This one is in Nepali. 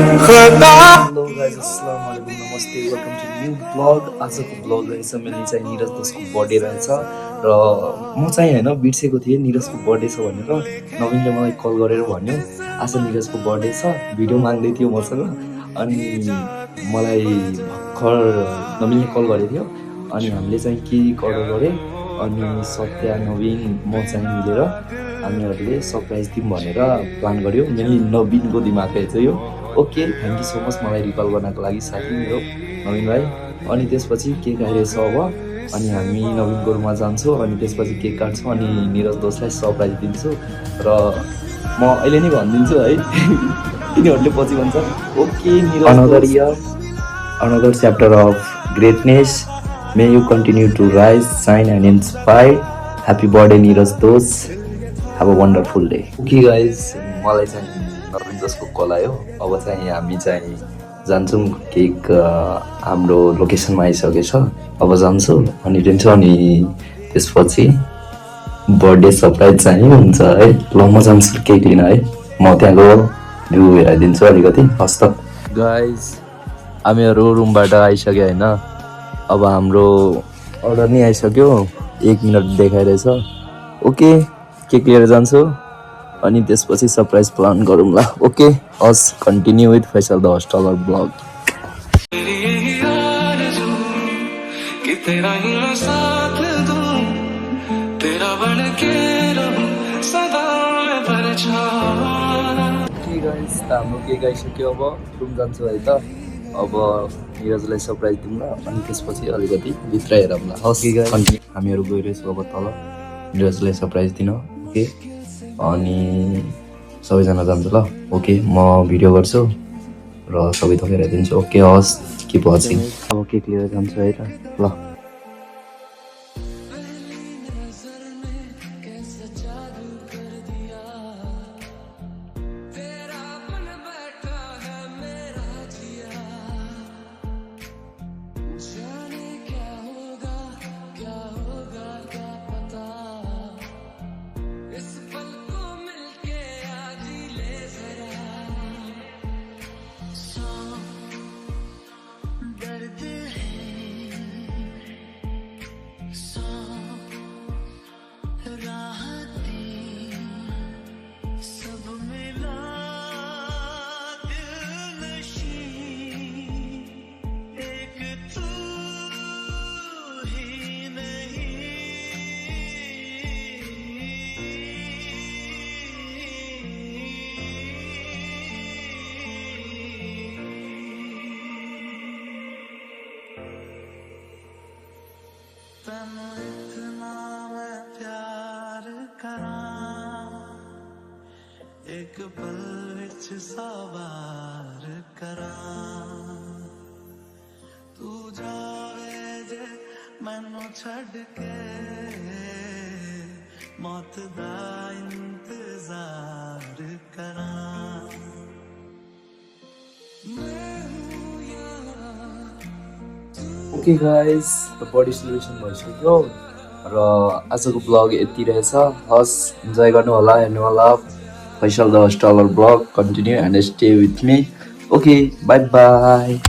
हेलो गाइज अस्सलाम वालेकुम नमस्ते वेलकम टु न्यू ब्लग आजको ब्लग रहेछ मैले चाहिँ निरज दोषको बर्थडे रहेछ र म चाहिँ होइन बिर्सेको थिएँ निरजको बर्थडे छ भनेर नवीनले मलाई कल गरेर भन्यो आज निरजको बर्थडे छ भिडियो माग्दै थियो मसँग अनि मलाई भर्खर नवीनले कल गरेको थियो अनि हामीले चाहिँ केक अर्डर गऱ्यो अनि सत्या नवीन म चाहिँ मिलेर हामीहरूले सरप्राइज दिउँ भनेर प्लान गऱ्यो मेनली नवीनको दिमागले चाहिँ यो okay thank you so much मलाई रिकल गर्नको लागि साथी मेरो नवीन भाइ अनि त्यसपछि केक आइरहेछ अब अनि हामी नवीनको रुममा जान्छौँ अनि त्यसपछि केक काट्छौँ अनि निरज दोषलाई सरप्राइज दिन्छु र म अहिले नै भनिदिन्छु है तिनीहरूले पछि भन्छ okay Niraj another chapter of greatness may you continue to rise shine and inspire happy birthday Neeraj Dosh have a wonderful day okay guys मलाई चाहिँ नवीन दोषको कल आयो अब चाहिँ हामी चाहिँ जान्छौँ केक हाम्रो लोकेसनमा आइसकेछ अब जान्छौँ अनि दिन्छौँ अनि त्यसपछि बर्थडे सरप्राइज चाहिँ हुन्छ है ल म जान्छु केक लिन है म त्यहाँको भ्यू हेराइदिन्छु अलिकति हस् त गाइज हामीहरू रुमबाट आइसक्यो होइन अब हाम्रो अर्डर नै आइसक्यो 1 मिनट देखाइरहेछ ओके केक लिएर जान्छु अनि त्यसपछि सरप्राइज प्लान गरौँ ल ओके हस् continue with Faisal the hustler blog हाम्रो केक आइसक्यो अब रुम जान्छु है त अब निरजलाई सरप्राइज दिउँ ल अनि त्यसपछि अलिकति भित्र हेरौँ ल हस् हामीहरू गइरहेछौँ अब तल निरजलाई सरप्राइज दिन ओके अनि सबैजना जान्छ ल ओके म भिडियो गर्छु र सबै थोक हेराइदिन्छु ओके हस् किप वाचिङ अब केक लिएर जान्छु है त ल इतना मैं प्यार करां एक पल विच सवार करां तू जावे जे मैनू छड़ के मौत दा इंतजार करां ओके गाइज बर्थडे सेलिब्रेसन भइसक्यो र आजको ब्लग यति रहेछ हस् इन्जोय गर्नु होला हेर्नु होला Faisal the hustler blog continue and stay with me okay bye by